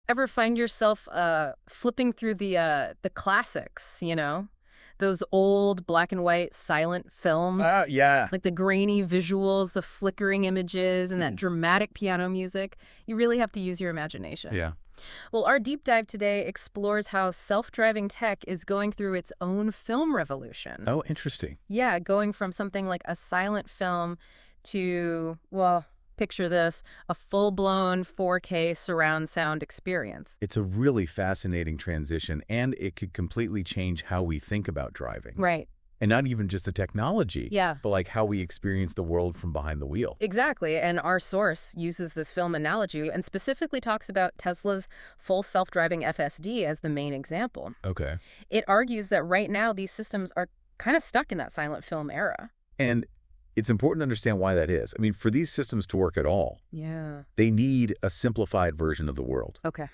Ever find yourself flipping through the classics, you know? Those old black and white silent films, Yeah. like the grainy visuals, the flickering images, and that Mm. dramatic piano music. You really have to use your imagination. Yeah. Well, our deep dive today explores how self-driving tech is going through its own film revolution. Oh, interesting. Yeah, going from something like a silent film to, well, picture this, a full-blown 4K surround sound experience. It's a really fascinating transition, and it could completely change how we think about driving. Right. And not even just the technology, Yeah. but like how we experience the world from behind the wheel. Exactly, and our source uses this film analogy and specifically talks about Tesla's full self-driving FSD as the main example. Okay. It argues that right now these systems are kind of stuck in that silent film era. And it's important to understand why that is. I mean, for these systems to work at all, Yeah. they need a simplified version of the world. Okay.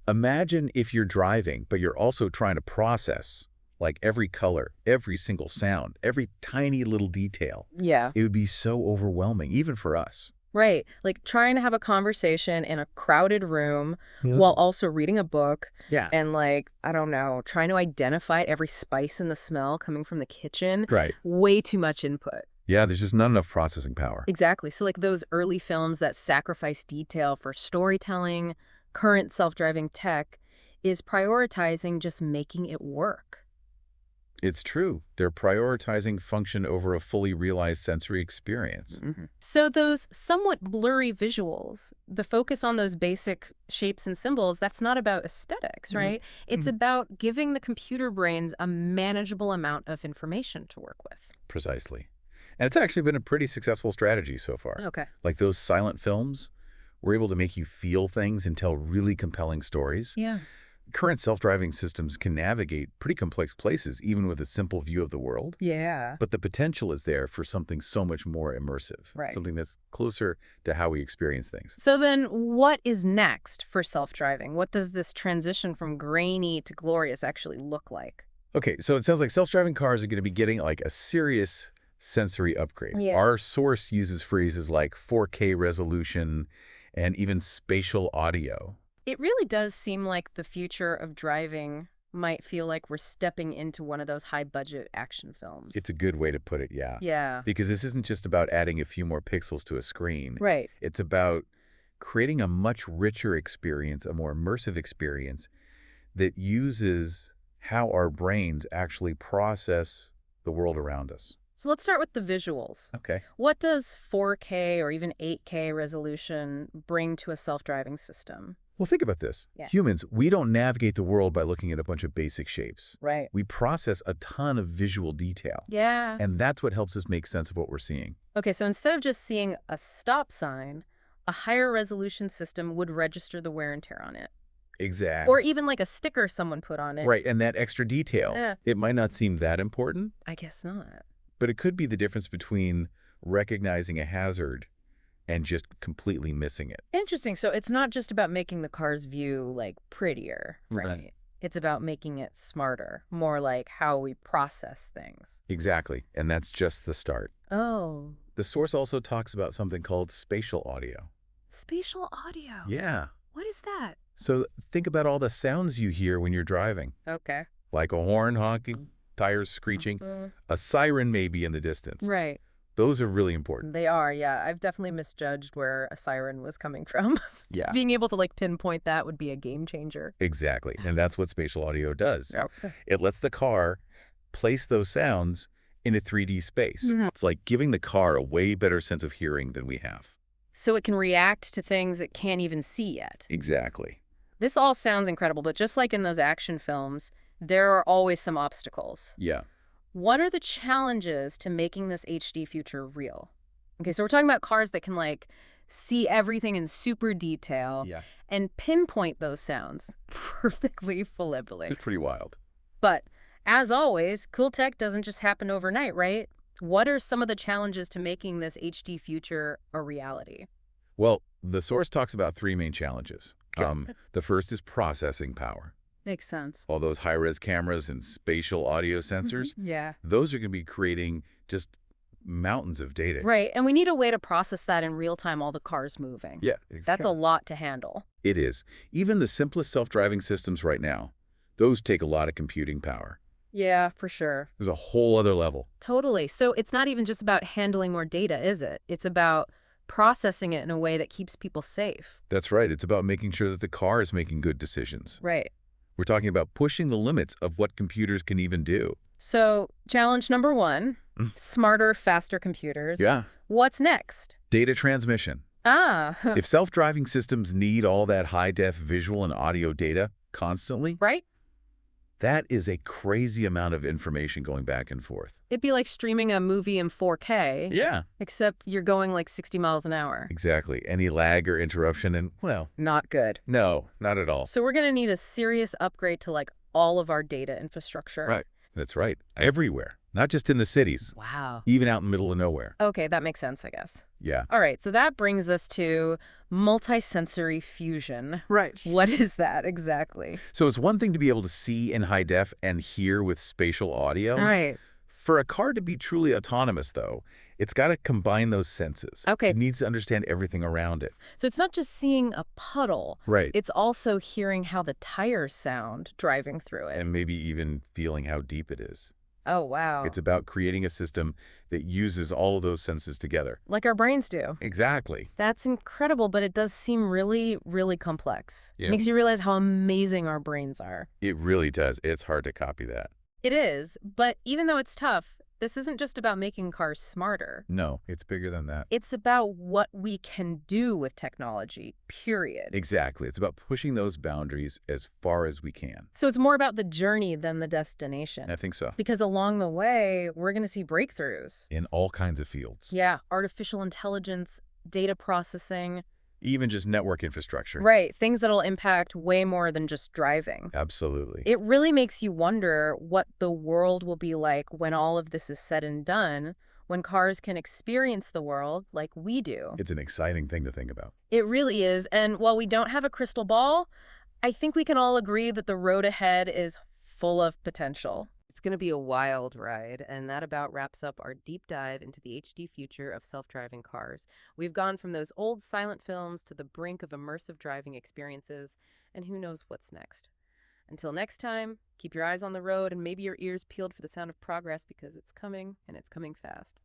Imagine if you're driving, but you're also trying to process like every color, every single sound, every tiny little detail. Yeah. It would be so overwhelming, even for us. Right. Like trying to have a conversation in a crowded room Yeah. while also reading a book Yeah. and like, I don't know, trying to identify every spice in the smell coming from the kitchen. Right. Way too much input. Yeah, there's just not enough processing power. Exactly. So like those early films that sacrifice detail for storytelling, current self-driving tech is prioritizing just making it work. It's true. They're prioritizing function over a fully realized sensory experience. So those somewhat blurry visuals, the focus on those basic shapes and symbols, that's not about aesthetics, right? It's about giving the computer brains a manageable amount of information to work with. Precisely. And it's actually been a pretty successful strategy so far. Okay. Like those silent films, we're able to make you feel things and tell really compelling stories. Yeah. Current self-driving systems can navigate pretty complex places, even with a simple view of the world. Yeah. But the potential is there for something so much more immersive, Right. something that's closer to how we experience things. So then what is next for self-driving? What does this transition from grainy to glorious actually look like? Okay, so it sounds like self-driving cars are going to be getting like a serious sensory upgrade. Yeah. Our source uses phrases like 4K resolution and even spatial audio. It really does seem like the future of driving might feel like we're stepping into one of those high-budget action films. It's a good way to put it, yeah. Yeah. Because this isn't just about adding a few more pixels to a screen. Right. It's about creating a much richer experience, a more immersive experience that uses how our brains actually process the world around us. So let's start with the visuals. Okay. What does 4K or even 8K resolution bring to a self-driving system? Well, think about this. Yeah. Humans, we don't navigate the world by looking at a bunch of basic shapes. Right. We process a ton of visual detail. Yeah. And that's what helps us make sense of what we're seeing. Okay, so instead of just seeing a stop sign, a higher resolution system would register the wear and tear on it. Exactly. Or even like a sticker someone put on it. Right, and that extra detail. Yeah. It might not seem that important, I guess not. but it could be the difference between recognizing a hazard and just completely missing it. Interesting. So it's not just about making the car's view like prettier, right? Right. It's about making it smarter, more like how we process things. Exactly, and that's just the start. Oh, The source also talks about something called spatial audio. spatial audio. Yeah. What is that? So think about all the sounds you hear when you're driving, Okay. like a horn honking, tires screeching, a siren maybe in the distance. Right. Those are really important. They are, yeah. I've definitely misjudged where a siren was coming from. Yeah, Being able to like pinpoint that would be a game changer. exactly. And that's what spatial audio does. Yep. It lets the car place those sounds in a 3D space. It's like giving the car a way better sense of hearing than we have. So it can react to things it can't even see yet. Exactly. This all sounds incredible, but just like in those action films, there are always some obstacles. Yeah. What are the challenges to making this HD future real? Okay, so we're talking about cars that can like see everything in super detail Yeah. and pinpoint those sounds perfectly fallibly. It's pretty wild. But as always, cool tech doesn't just happen overnight, right? What are some of the challenges to making this HD future a reality? Well, the source talks about three main challenges. Sure. The first is processing power. Makes sense. All those high-res cameras and spatial audio sensors, Yeah. those are going to be creating just mountains of data. Right, and we need a way to process that in real time, all the cars moving. Yeah, That's a exactly. lot to handle. It is. Even the simplest self-driving systems right now, those take a lot of computing power. Yeah, for sure. There's a whole other level. Totally. So it's not even just about handling more data, is it? It's about processing it in a way that keeps people safe. That's right. It's about making sure that the car is making good decisions. Right. We're talking about pushing the limits of what computers can even do. So challenge number one, Mm. smarter, faster computers. Yeah. What's next? Data transmission. Ah, If self-driving systems need all that high-def visual and audio data constantly, right? that is a crazy amount of information going back and forth. It'd be like streaming a movie in 4K, Yeah. except you're going like 60 miles an hour. Exactly. Any lag or interruption and, well, Not good. no, not at all. So we're going to need a serious upgrade to like all of our data infrastructure. Right. That's right. Everywhere. Not just in the cities. Wow. Even out in the middle of nowhere. Okay, that makes sense, I guess. Yeah. All right, so that brings us to multisensory fusion. Right. What is that exactly? So it's one thing to be able to see in high def and hear with spatial audio. All right. For a car to be truly autonomous, though, it's got to combine those senses. Okay. It needs to understand everything around it. So it's not just seeing a puddle. Right. It's also hearing how the tires sound driving through it. And maybe even feeling how deep it is. Oh, wow. It's about creating a system that uses all of those senses together. Like our brains do. Exactly. That's incredible, but it does seem really, really complex. Yeah. It makes you realize how amazing our brains are. It really does. It's hard to copy that. It is, but even though it's tough, this isn't just about making cars smarter. No, it's bigger than that. It's about what we can do with technology, period. Exactly. It's about pushing those boundaries as far as we can. So it's more about the journey than the destination. I think so. Because along the way, we're going to see breakthroughs. In all kinds of fields. Yeah, artificial intelligence, data processing. Even just network infrastructure. Right, things that'll impact way more than just driving. Absolutely. It really makes you wonder what the world will be like when all of this is said and done, when cars can experience the world like we do. It's an exciting thing to think about. It really is, and while we don't have a crystal ball, I think we can all agree that the road ahead is full of potential. It's going to be a wild ride, and that about wraps up our deep dive into the HD future of self-driving cars. We've gone from those old silent films to the brink of immersive driving experiences, and who knows what's next. Until next time, keep your eyes on the road and maybe your ears peeled for the sound of progress because it's coming, and it's coming fast.